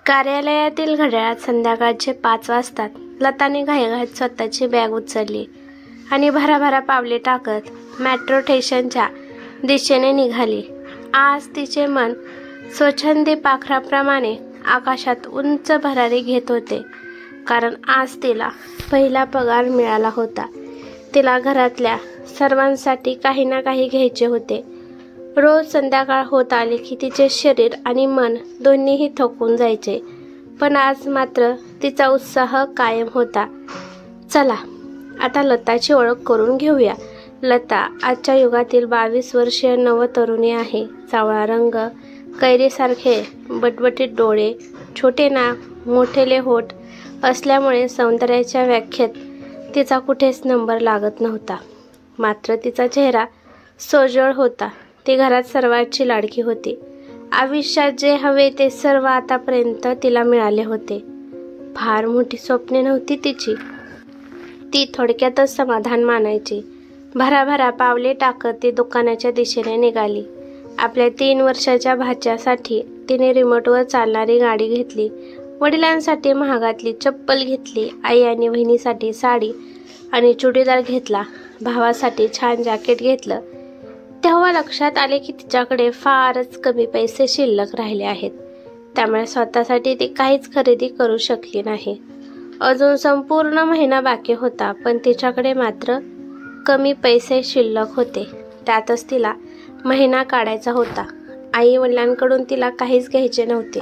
कार्यालयातील घड्याळात संध्याकाळचे 5 वाजतात. लताने घाईघाईत स्वतःची बॅग उचलली आणि भराभरा पावले टाकत मेट्रो स्टेशनच्या दिशेने निघाली. आज तिचे मन स्वच्छंदी पाखराप्रमाणे आकाशात उंच भरारी घेत होते, कारण आज तिला पहिला पगार मिळाला होता. तिला घरातल्या सर्वांसाठी काही ना काही घ्यायचे होते. रोज संध्याकाळ होत आली की तिचे शरीर आणि मन दोन्हीही थकून जायचे, पण आज मात्र तिचा उत्साह कायम होता. चला आता लताची ओळख करून घेऊया. लता आजच्या युगातील 22 वर्षीय नवतरुणी आहे. सावळा रंग, कैरीसारखे बटबटीत डोळे, छोटे नाक, मोठेले होठ असल्यामुळे सौंदर्याच्या व्याख्येत तिचा कुठेच नंबर लागत नव्हता. मात्र तिचा चेहरा सोजळ होता. ती घरात सर्वांची लाडकी होती. आयुष्यात जे हवे ते सर्व आतापर्यंत तिला मिळाले होते. फार मोठी स्वप्ने नव्हती तिची. ती थोडक्यातच समाधान मानायची. भराभरा पावले टाकत ती दुकानाच्या दिशेने निघाली. आपल्या 3 वर्षाच्या भाच्यासाठी तिने रिमोटवर चालणारी गाडी घेतली. वडिलांसाठी महागातली चप्पल घेतली. आई आणि बहिणीसाठी साडी आणि चुडीदार घेतला. भावासाठी छान जॅकेट घेतलं. तेव्हा लक्षात आले की तिच्याकडे फारच कमी पैसे शिल्लक राहिले आहेत. त्यामुळे स्वतःसाठी ती काहीच खरेदी करू शकली नाही. अजून संपूर्ण महिना बाकी होता, पण तिच्याकडे मात्र कमी पैसे शिल्लक होते. त्यातच तिला महिना काढायचा होता. आई वडिलांकडून तिला काहीच घ्यायचे नव्हते.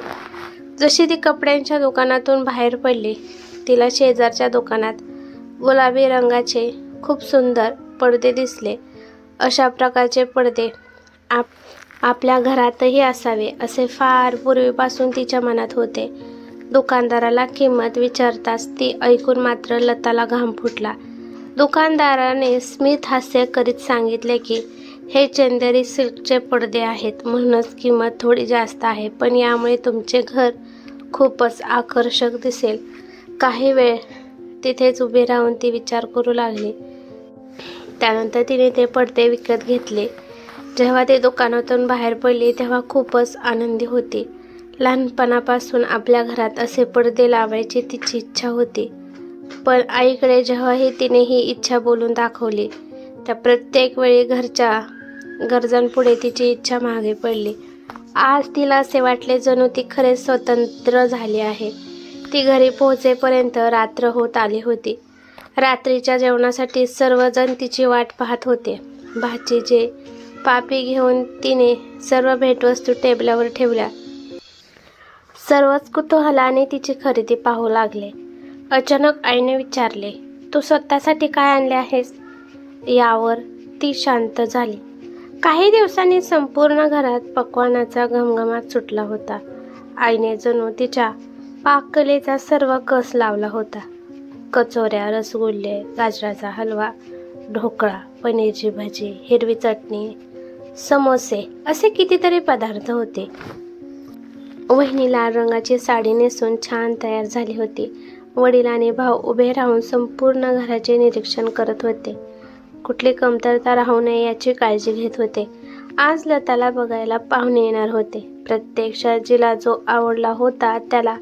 जशी ती कपड्यांच्या दुकानातून बाहेर पडली, तिला शेजारच्या दुकानात गुलाबी रंगाचे खूप सुंदर पडदे दिसले. अशा प्रकारचे पडदे आपल्या घरातही असावे असे फार पूर्वीपासून तिच्या मनात होते. दुकानदाराला किंमत विचारताच ती ऐकून मात्र लताला घाम फुटला. दुकानदाराने स्मित हास्य करीत सांगितले की हे चंदेरी सिल्कचे पडदे आहेत, म्हणूनच किंमत थोडी जास्त आहे, पण यामुळे तुमचे घर खूपच आकर्षक दिसेल. काही वेळ तिथेच उभी राहून ती विचार करू लागली. त्यानंतर तिने ते पडदे विकत घेतले. जेव्हा ती दुकानातून बाहेर पडली तेव्हा खूपच आनंदी होती. लहानपणापासून आपल्या घरात असे पडदे लावायची तिची इच्छा होती, पण आईकडे जेव्हाही तिने ही इच्छा बोलून दाखवली त्या प्रत्येक वेळी घरच्या गरजांपुढे तिची इच्छा मागे पडली. आज तिला असे वाटले जणू ती खरेच स्वतंत्र झाली आहे. ती घरी पोहोचेपर्यंत रात्र होत आली होती. रात्रीच्या जेवणासाठी सर्वजण तिची वाट पाहत होते. भाचीचे पापी घेऊन तिने सर्व भेटवस्तू टेबलावर ठेवल्या. सर्वच कुतूहलाने तिची खरेदी पाहू लागले. अचानक आईने विचारले, तू स्वतःसाठी काय आणले आहेस? यावर ती शांत झाली. काही दिवसांनी संपूर्ण घरात पक्वानाचा घमघमाट सुटला होता. आईने जणू तिच्या पाककलेचा सर्व कस लावला होता. कचोऱ्या, रसगुल्ले, गाजराचा हलवा, ढोकळा, पनीरची भाजी, हिरवी चटणी, समोसे असे कितीतरी पदार्थ होते. वहिनी लाल रंगाची साडी नेसून छान तयार झाली होती. वडील आणि भाऊ उभे राहून संपूर्ण घराचे निरीक्षण करत होते. कुठली कमतरता राहू नये याची काळजी घेत होते. आज लताला बघायला पाहुणे येणार होते. प्रत्यक्षात जिला जो आवडला होता त्याला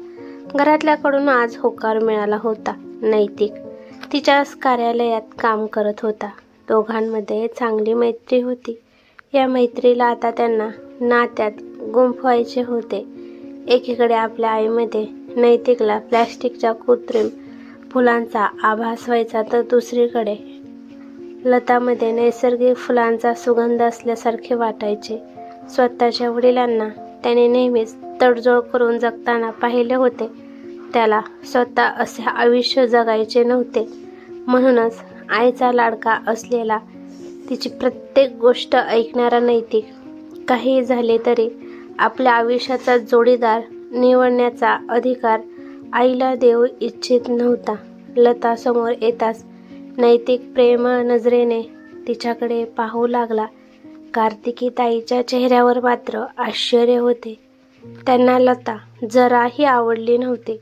घरातल्याकडून आज होकार मिळाला होता. नैतिक तिच्याच कार्यालयात काम करत होता. दोघांमध्ये चांगली मैत्री होती. या मैत्रीला आता त्यांना नात्यात गुंफवायचे होते. एकीकडे आपल्या आईमध्ये नैतिकला प्लॅस्टिकच्या कृत्रिम फुलांचा आभास व्हायचा, तर दुसरीकडे लतामध्ये नैसर्गिक फुलांचा सुगंध असल्यासारखे वाटायचे. स्वतःच्या वडिलांना त्याने नेहमीच तडजोड करून जगताना पाहिले होते. त्याला स्वतः असे आयुष्य जगायचे नव्हते. म्हणूनच आईचा लाडका असलेला, तिची प्रत्येक गोष्ट ऐकणारा नैतिक काही झाले तरी आपल्या आयुष्याचा जोडीदार निवडण्याचा अधिकार आईला देऊ इच्छित नव्हता. लता समोर येताच नैतिक प्रेम नजरेने तिच्याकडे पाहू लागला. कार्तिकी ताईच्या चेहऱ्यावर मात्र आश्चर्य होते. त्यांना लता जराही आवडली नव्हती.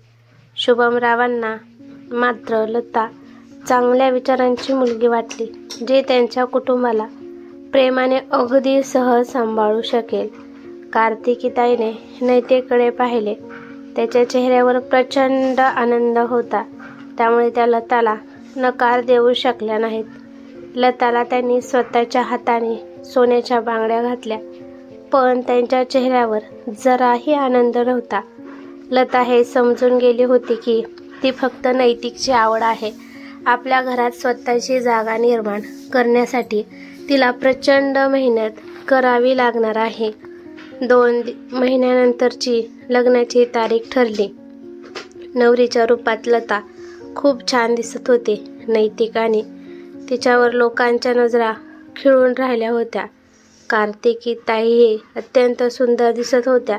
शुभमरावांना मात्र लता चांगल्या विचारांची मुलगी वाटली, जी त्यांच्या कुटुंबाला प्रेमाने अगदी सहज सांभाळू शकेल. कार्तिकी ताईने नैतिककडे पाहिले. त्याच्या चेहऱ्यावर प्रचंड आनंद होता, त्यामुळे त्या लताला नकार देऊ शकल्या नाहीत. लताला त्यांनी स्वतःच्या हाताने सोन्याच्या बांगड्या घातल्या, पण त्यांच्या चेहऱ्यावर जराही आनंद नव्हता. लता हे समजून गेली होती की ती फक्त नैतिकची आवड आहे. आपल्या घरात स्वतःची जागा निर्माण करण्यासाठी तिला प्रचंड मेहनत करावी लागणार आहे. 2 महिन्यानंतरची लग्नाची तारीख ठरली. नवरीच्या रूपात लता खूप छान दिसत होती. नैतिक आणि तिच्यावर लोकांच्या नजरा खिळून राहिल्या होत्या. कार्तिकीताईही अत्यंत सुंदर दिसत होत्या.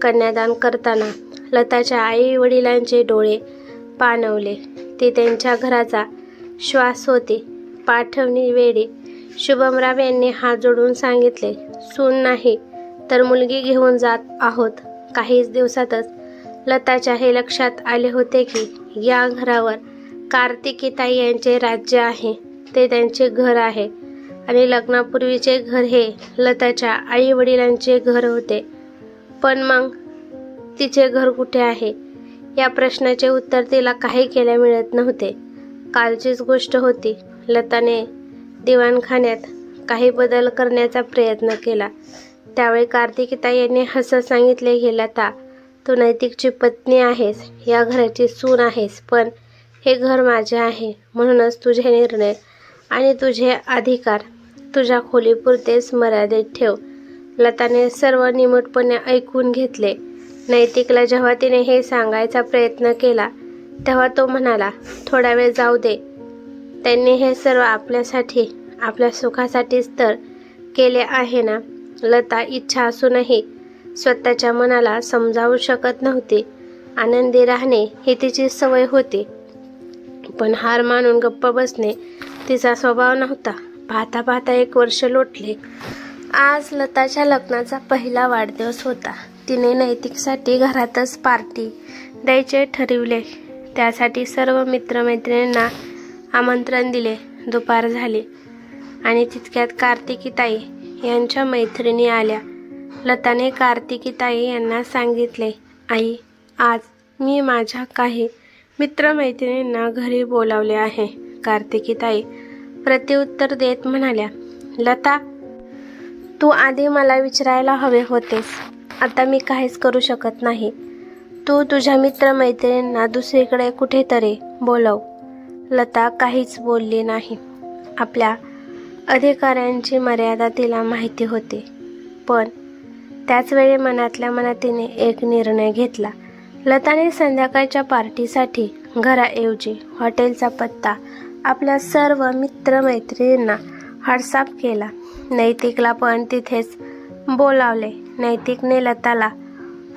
कन्यादान करताना लताच्या आई वडिलांचे डोळे पाणवले. ती त्यांच्या घराचा श्वास होती. पाठवणी वेळी शुभमराव यांनी हात जोडून सांगितले, सून नाही तर मुलगी घेऊन जात आहोत. काहीच दिवसातच लताच्या हे लक्षात आले होते की या घरावर कार्तिकीताई यांचे राज्य आहे. ते त्यांचे घर आहे आणि लग्नापूर्वीचे घर हे लताच्या आई वडिलांचे घर होते. पण मग तिचे घर कुठे आहे या प्रश्नाचे उत्तर तिला काही केल्या मिळत नव्हते. कालचीच गोष्ट होती. लताने दिवाणखान्यात काही बदल करण्याचा प्रयत्न केला. त्यावेळी कार्तिकीताई यांनी हसत सांगितले की लता, तू नैतिकची पत्नी आहेस, या घराची सून आहेस, पण हे घर माझे आहे. म्हणूनच तुझे निर्णय आणि तुझे अधिकार तुझ्या खोलीपुरतेच मर्यादित ठेव. लताने सर्व निमूटपणे ऐकून घेतले. नैतिकला जेव्हा तिने हे सांगायचा प्रयत्न केला तेव्हा तो म्हणाला, थोडा वेळ जाऊ दे. त्यांनी हे सर्व आपल्यासाठी, आपल्या सुखासाठीच तर केले आहे ना. लता इच्छा असूनही स्वतःच्या मनाला समजावू शकत नव्हती. आनंदी राहणे ही तिची सवय होती, पण हार मानून गप्प बसणे तिचा स्वभाव नव्हता. पाहता पाहता 1 वर्ष लोटले. आज लताच्या लग्नाचा पहिला वाढदिवस होता. तिने नैतिकसाठी घरातच पार्टी द्यायचे ठरविले. त्यासाठी सर्व मित्रमैत्रिणींना आमंत्रण दिले. दुपार झाली आणि तितक्यात कार्तिकीताई यांच्या मैत्रिणी आल्या. लताने कार्तिकीताई यांना सांगितले, आई, आज मी माझ्या काही मित्रमैत्रिणींना घरी बोलावले आहे. कार्तिकीताई प्रत्युत्तर देत म्हणाल्या, लता, तू आधी मला विचारायला हवे होतेस. आता मी काहीच करू शकत नाही. तू तुझ्या मित्रमैत्रिणींना दुसरीकडे कुठेतरी बोलव. लता काहीच बोलली नाही. आपल्या अधिकाऱ्यांची मर्यादा तिला माहिती होती, पण त्याचवेळी मनातल्या मनात तिने एक निर्णय घेतला. लताने संध्याकाळच्या पार्टीसाठी घराऐवजी हॉटेलचा पत्ता आपल्या सर्व मित्रमैत्रिणींना व्हॉट्सअप केला. नैतिकला पण तिथेच बोलावले. नैतिकने लताला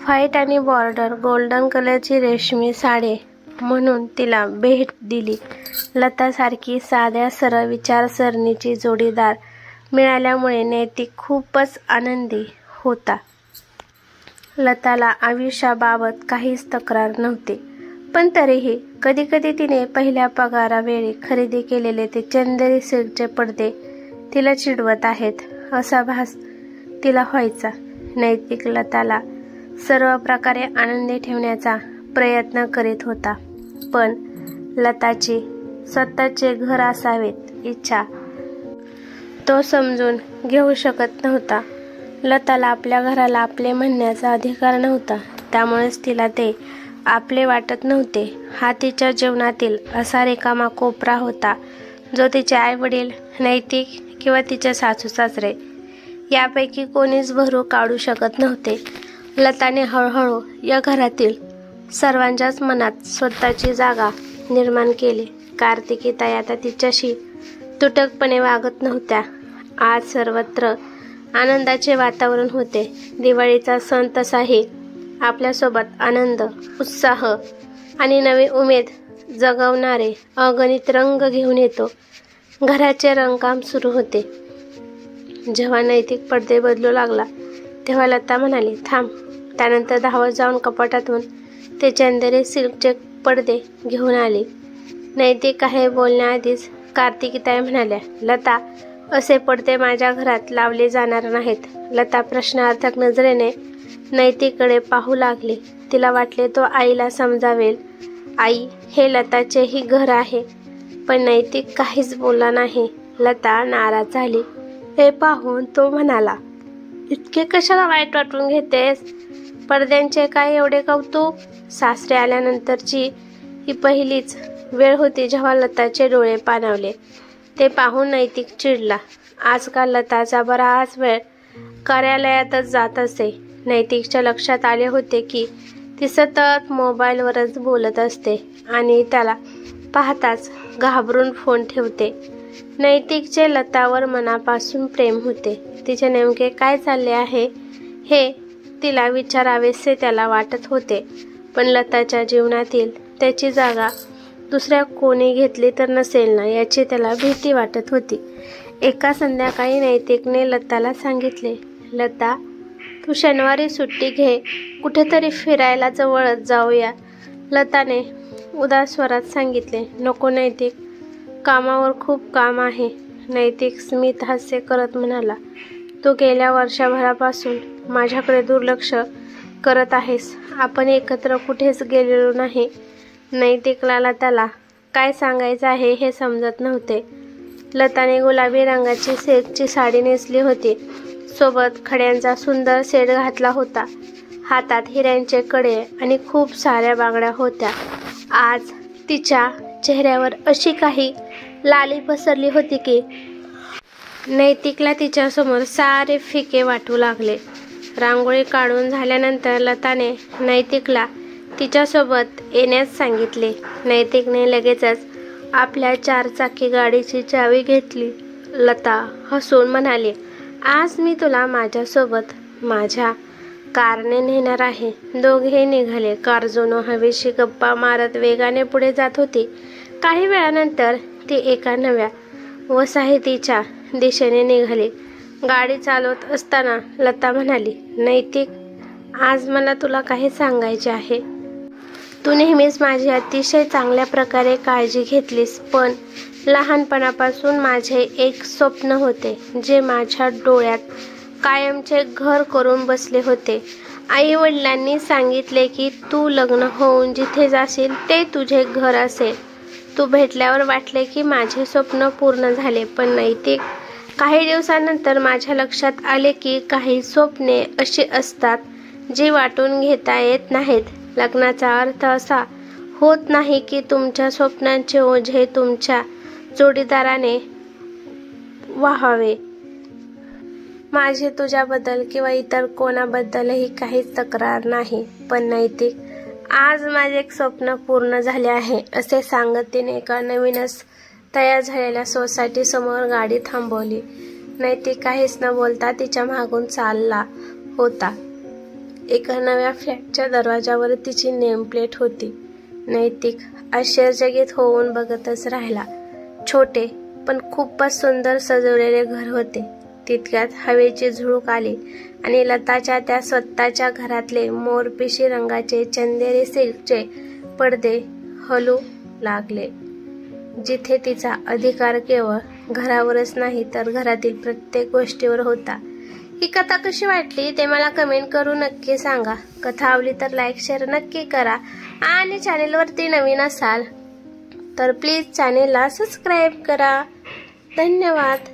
व्हाईट आणि बॉर्डर गोल्डन कलरची रेशमी साडी म्हणून तिला भेट दिली. लतासारखी साध्या सरळ विचारसरणीची जोडीदार मिळाल्यामुळे नैतिक खूपच आनंदी होता. लताला आयुष्याबाबत काहीच तक्रार नव्हती, पण तरीही कधीकधी तिने पहिल्या पगारावेळी खरेदी केलेले ते चंदेरी सिल्कचे पडदे तिला चिडवत आहेत असा भास तिला व्हायचा. नैतिक लताला सर्व प्रकारे आनंदी ठेवण्याचा प्रयत्न करीत होता, पण लताची स्वतःचे घर असावेत इच्छा तो समजून घेऊ शकत नव्हता. लताला आपल्या घराला आपले म्हणण्याचा अधिकार नव्हता, त्यामुळेच तिला ते आपले वाटत नव्हते. हा तिच्या जीवनातील असा रिकामा कोपरा होता जो तिचे आईवडील, नैतिक किंवा तिचे सासू सासरे यापैकी कोणीच भरू काढू शकत नव्हते. लताने हळूहळू या घरातील सर्वांच्याच मनात स्वतःची जागा निर्माण केली. कार्तिकीताई आता तिच्याशी तुटकपणे वागत नव्हत्या. आज सर्वत्र आनंदाचे वातावरण होते. दिवाळीचा सण तसाही आपल्यासोबत आनंद, उत्साह आणि नवी उमेद जगवणारे अगणित रंग घेऊन येतो. घराचे रंगकाम सुरू होते. जेव्हा नैतिक पडदे बदलू लागला तेव्हा लता म्हणाली, थांब. त्यानंतर धावत जाऊन कपाटातून ते चंदेरी सिल्कचे पडदे घेऊन आली. नैतिक काही बोलण्याआधीच कार्तिकीताई म्हणाल्या, लता, असे पडदे माझ्या घरात लावले जाणार नाहीत. लता प्रश्नार्थक नजरेने नैतिककडे पाहू लागली. तिला वाटले तो आईला समजावेल. आई, हे लताचेही घर आहे. पण नैतिक काहीच बोलला नाही. लता नाराज झाली. हे पाहून तो म्हणाला, इतके कशाला वाईट वाटून घेतेस? पडद्यांचे काय एवढे कौतुक? सासरे आल्यानंतरची ही पहिलीच वेळ होती जेव्हा लताचे डोळे पाणावले. ते पाहून नैतिक चिडला. आजकाल लताचा बराच वेळ कार्यालयातच जात असे. नैतिकच्या लक्षात आले होते की ती सतत मोबाईलवरच बोलत असते आणि त्याला पाहताच घाबरून फोन ठेवते. नैतिकचे लतावर मनापासून प्रेम होते. तिचे नेमके काय चालले आहे हे तिला विचारावेसे त्याला वाटत होते. पण लताच्या जीवनातील त्याची जागा दुसऱ्या कोणी घेतली तर नसेल ना याची त्याला भीती वाटत होती. एका संध्याकाळी नैतिकने लताला सांगितले, लता, तू शनिवारी सुट्टी घे, कुठेतरी फिरायला जवळच जाऊया. लताने उदास स्वरात सांगितले, नको नैतिक, कामावर खूप काम आहे. नैतिक स्मित हास्य करत म्हणाला, तू गेल्या वर्षभरापासून माझ्याकडे दुर्लक्ष करत आहेस. आपण एकत्र कुठेच गेलेलो नाही. नैतिकला लताला काय सांगायचं आहे हे समजत नव्हते. लताने गुलाबी रंगाची सिल्कची साडी नेसली होती. सोबत खड्यांचा सुंदर सेट घातला होता. हातात हिऱ्यांचे कडे आणि खूप साऱ्या बांगड्या होत्या. आज तिच्या चेहऱ्यावर अशी काही लाली पसरली होती की नैतिकला तिच्यासमोर सारे फिके वाटू लागले. रांगोळी काढून झाल्यानंतर लताने नैतिकला तिच्यासोबत येण्यास सांगितले. नैतिकने लगेचच आपल्या 4 चाकी गाडीची चावी घेतली. लता हसून म्हणाली, आज मी तुला माझ्यासोबत माझ्या कारने नेणार आहे. दोघे निघाले. कार जुनो हवेशी गप्पा मारत वेगाने पुढे जात होती. काही वेळानंतर ती एका नव्या वसाहतीच्या दिशेने निघाली. गाडी चालवत असताना लता म्हणाली, नैतिक, आज मला तुला काही सांगायचे आहे. तू नेहमीच माझी अतिशय चांगल्या प्रकारे काळजी घेतलीस, पण लहानपणापासून माझे एक स्वप्न होते जे माझ्या डोळ्यात कायमचे घर करून बसले होते. आई वडिलांनी सांगितले की तू लग्न होऊन जिथे जाशील ते तुझे घर असेल. तू भेटल्यावर वाटले की माझे स्वप्न पूर्ण झाले. पण नैतिक, काही दिवसानंतर माझ्या लक्षात आले की काही स्वप्ने अशी असतात जी वाटून घेता येत नाहीत. लग्नाचा अर्थ असा होत नाही की तुमच्या स्वप्नांचे ओझे तुमच्या जोडीदाराने वाहावे. माझी तुझ्याबद्दल किंवा इतर कोणाबद्दलही काहीच तक्रार नाही. पण नैतिक, आज माझे एक स्वप्न पूर्ण झाले आहे, असे सांगत तिने एका नवीनच तयार झालेल्या सोसायटी समोर गाडी थांबवली. नैतिक काहीच न बोलता तिच्या मागून चालला होता. एका नव्या फ्लॅटच्या दरवाजावर तिची नेम प्लेट होती. नैतिक आश्चर्यचकित होऊन बघतच राहिला. छोटे पण खूपच सुंदर सजवलेले घर होते. तितक्यात हवेची झुळूक आली आणि लताच्या त्या स्वतःच्या घरातले मोरपिशी रंगाचे चंदेरी सिल्कचे पडदे हलू लागले. जिथे तिचा अधिकार केवळ घरावरच नाही तर घरातील प्रत्येक गोष्टीवर होता. ही कथा कशी वाटली ते मला कमेंट करून नक्की सांगा. कथा आवडली तर लाईक शेअर नक्की करा आणि चॅनेलवरती नवीन असाल तर प्लीज चॅनेलला सबस्क्राईब करा. धन्यवाद.